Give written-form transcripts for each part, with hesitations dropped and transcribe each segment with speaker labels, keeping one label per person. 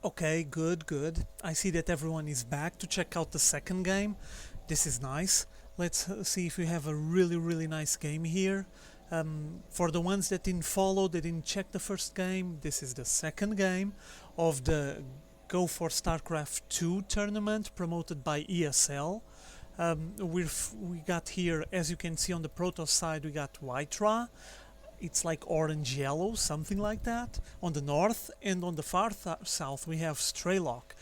Speaker 1: Okay, good, good. I see that everyone is back to check out the second game. This is nice. Let's see if we have a really nice game here. For the ones that didn't follow, they didn't check the first game, this is the second game of the Go4Starcraft 2 tournament promoted by ESL. We got here, as you can see on the Protoss side, we got WhiteRa. It's like orange yellow, something like that, on the north, and on the far south we have Strelok.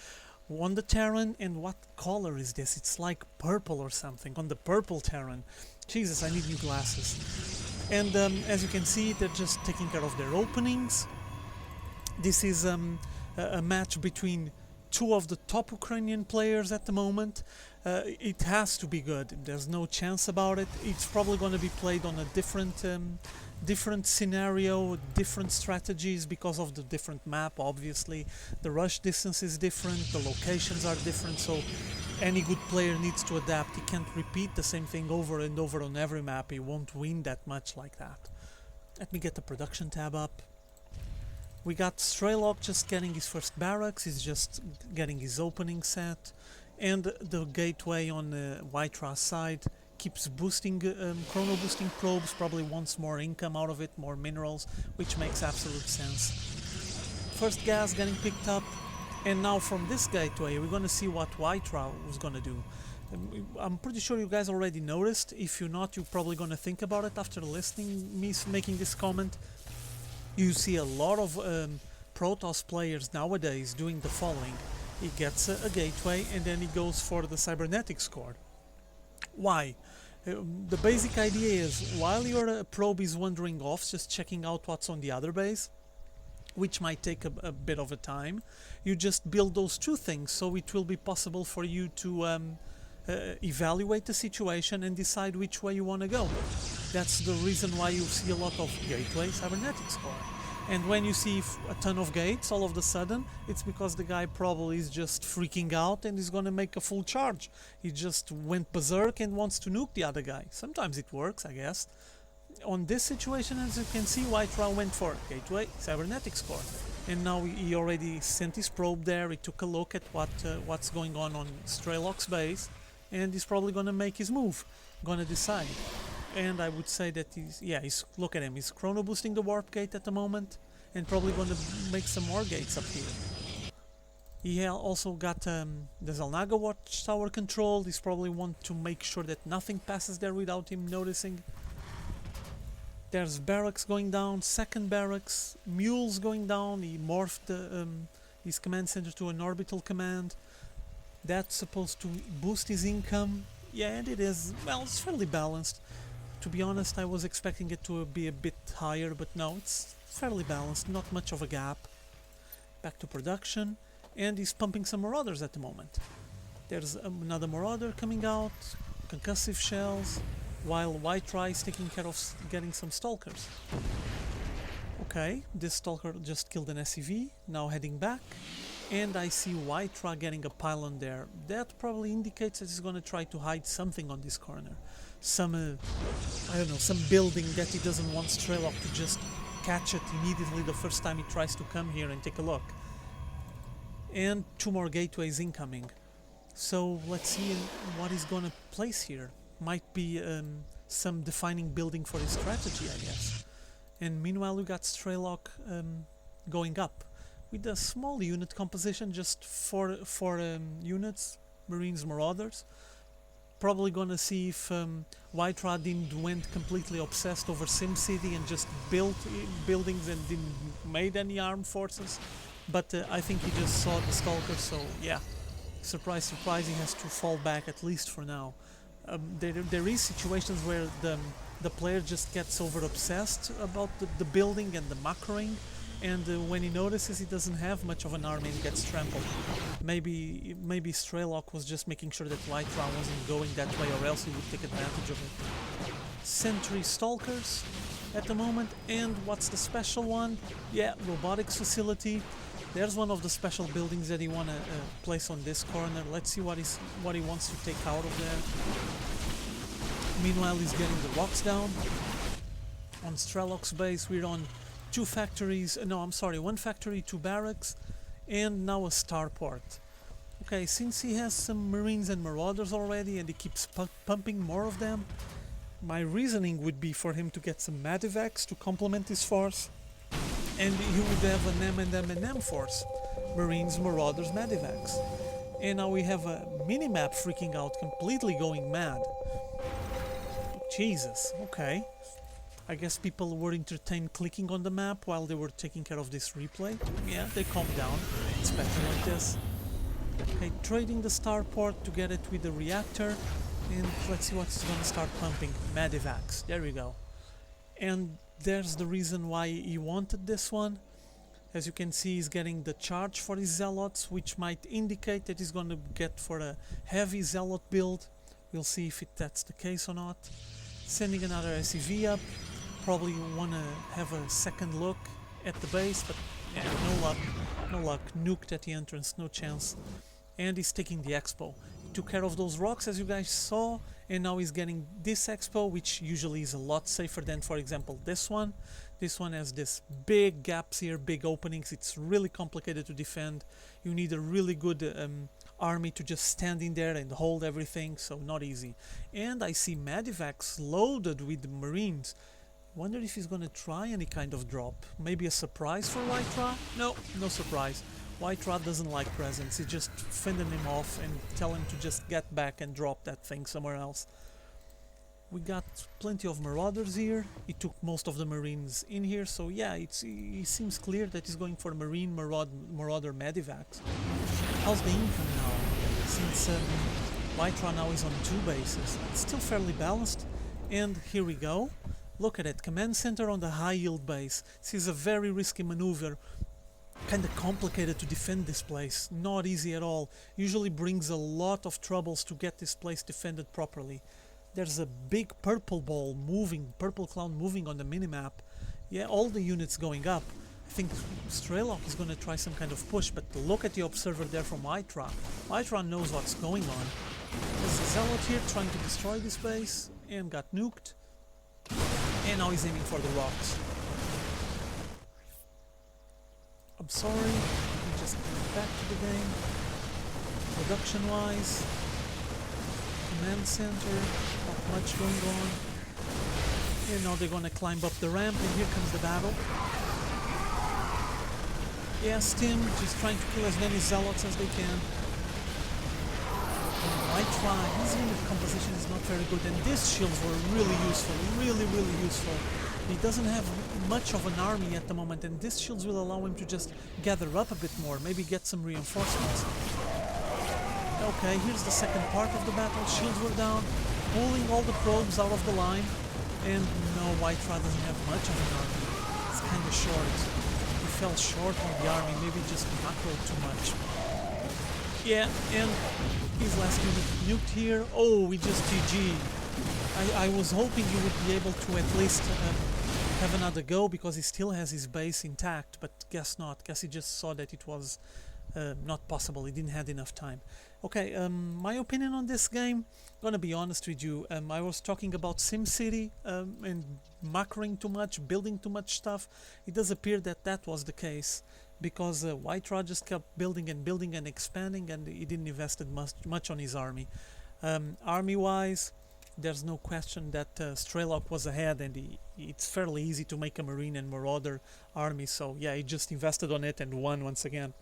Speaker 1: On the Terran, and what color is this? It's like purple or something, on the purple Terran. Jesus, I need new glasses. And as you can see, they're just taking care of their openings. This is a match between two of the top Ukrainian players at the moment. It has to be good, there's no chance about it. It's probably going to be played on a different scenario, different strategies because of the different map. Obviously the rush distance is different, the locations are different, so any good player needs to adapt. He can't repeat the same thing over and over on every map, he won't win that much like that. Let me get the production tab up. We got Strelok just getting his first barracks, he's just getting his opening set, and the gateway on the WhiteRa side keeps boosting, chrono boosting probes, probably wants more income out of it, more minerals, which makes absolute sense. First gas getting picked up, and now from this gateway we're gonna see what WhiteRa was gonna do. I'm pretty sure you guys already noticed. If you're not, you're probably gonna think about it after listening me making this comment. You see a lot of Protoss players nowadays doing the following. He gets a gateway and then he goes for the cybernetics core. Why? The basic idea is, while your probe is wandering off, just checking out what's on the other base, which might take a bit of a time, you just build those two things, so it will be possible for you to evaluate the situation and decide which way you want to go. That's the reason why you see a lot of gateway cybernetics core. And when you see a ton of gates all of a sudden, it's because the guy probably is just freaking out and is gonna make a full charge. He just went berserk and wants to nuke the other guy. Sometimes it works, I guess. On this situation, as you can see, WhiteRa went for gateway cybernetics core, and now he already sent his probe there. He took a look at what's going on Strelok's base, and he's probably gonna make his move, gonna decide. And I would say that he's look at him, he's chrono boosting the warp gate at the moment, and probably going to make some more gates up here. He also got the Zelnaga watchtower controlled. He's probably want to make sure that nothing passes there without him noticing. There's barracks going down, second barracks, mules going down. He morphed his command center to an orbital command. That's supposed to boost his income. Yeah, and it is. Well, it's fairly balanced. To be honest, I was expecting it to be a bit higher, but no, it's fairly balanced, not much of a gap. Back to production, and he's pumping some marauders at the moment. There's another marauder coming out, concussive shells, while WhiteRa is taking care of getting some stalkers. Okay, this stalker just killed an SCV, now heading back, and I see WhiteRa getting a pylon there. That probably indicates that he's gonna try to hide something on this corner. Some, I don't know, some building that he doesn't want Strelok to just catch it immediately the first time he tries to come here and take a look. And two more gateways incoming. So let's see what he's gonna place here. Might be some defining building for his strategy, I guess. And meanwhile we got Strelok going up with a small unit composition, just four units, Marines, Marauders. Probably gonna see if WhiteRa didn't went completely obsessed over SimCity and just built buildings and didn't made any armed forces. But I think he just saw the stalker, so yeah, surprise surprise, he has to fall back at least for now. There is situations where the player just gets over obsessed about the building and the macroing, and when he notices he doesn't have much of an army and gets trampled. Maybe Strelok was just making sure that WhiteRa wasn't going that way, or else he would take advantage of it. Sentry stalkers at the moment, and what's the special one? Yeah, robotics facility. There's one of the special buildings that he wanna place on this corner. Let's see what he wants to take out of there. Meanwhile, he's getting the rocks down. On Strelok's base, we're on one factory, 2 barracks, and now a starport. Okay, since he has some Marines and Marauders already and he keeps pumping more of them, my reasoning would be for him to get some Medivacs to complement his force, and he would have an M&M force. Marines, Marauders, Medivacs. And now we have a minimap freaking out, completely going mad. Jesus, okay. I guess people were entertained clicking on the map while they were taking care of this replay. Yeah, they calmed down. It's better like this. Okay, trading the starport to get it with the reactor, and let's see what's gonna start pumping. Medivacs, there we go. And there's the reason why he wanted this one. As you can see, he's getting the charge for his zealots, which might indicate that he's gonna get for a heavy zealot build. We'll see if that's the case or not. Sending another SCV up. Probably wanna have a second look at the base, but yeah, no luck. No luck. Nuked at the entrance, no chance. And he's taking the expo. He took care of those rocks, as you guys saw, and now he's getting this expo, which usually is a lot safer than, for example, this one. This one has this big gaps here, big openings. It's really complicated to defend. You need a really good army to just stand in there and hold everything, so not easy. And I see Medivacs loaded with Marines. Wonder if he's gonna try any kind of drop. Maybe a surprise for WhiteRa? No, no surprise. WhiteRa doesn't like presents. He just fended him off and tell him to just get back and drop that thing somewhere else. We got plenty of Marauders here. He took most of the Marines in here, so yeah, it seems clear that he's going for Marine Marauder Medivacs. How's the income now? Since WhiteRa now is on 2 bases. It's still fairly balanced. And here we go. Look at it, command center on the high yield base. This is a very risky maneuver. Kinda complicated to defend this place. Not easy at all. Usually brings a lot of troubles to get this place defended properly. There's a big purple ball moving, purple cloud moving on the minimap. Yeah, all the units going up. I think Strelok is gonna try some kind of push, but look at the observer there from WhiteRa. WhiteRa knows what's going on. There's a zealot here trying to destroy this base and got nuked. And now he's aiming for the rocks. I'm sorry, let me just get back to the game. Production wise, command center, not much going on. And now they're gonna climb up the ramp, and here comes the battle. Yeah, Stim just trying to kill as many zealots as they can. WhiteRa, his unit composition is not very good, and these shields were really useful, really useful. He doesn't have much of an army at the moment, and these shields will allow him to just gather up a bit more, maybe get some reinforcements. Okay, here's the second part of the battle. Shields were down, pulling all the probes out of the line, and no, WhiteRa doesn't have much of an army. It's kind of short. He fell short on the army, maybe just macroed too much. Yeah, and his last unit nuked here. Oh, we just GG. I was hoping he would be able to at least have another go, because he still has his base intact, but guess not. Guess he just saw that it was not possible. He didn't have enough time. Okay, my opinion on this game, gonna be honest with you, I was talking about SimCity and macroing too much, building too much stuff. It does appear that that was the case, because WhiteRa just kept building and expanding, and he didn't invest much on his army. Army-wise, there's no question that Strelok was ahead, and it's fairly easy to make a Marine and Marauder army, so yeah, he just invested on it and won once again.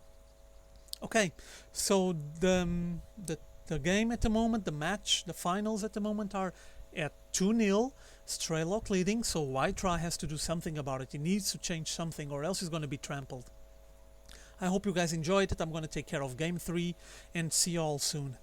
Speaker 1: Okay, so the game at the moment, the match, the finals at the moment are at 2-0, Strelok leading, so WhiteRa has to do something about it. He needs to change something, or else he's going to be trampled. I hope you guys enjoyed it. I'm going to take care of game 3 and see you all soon.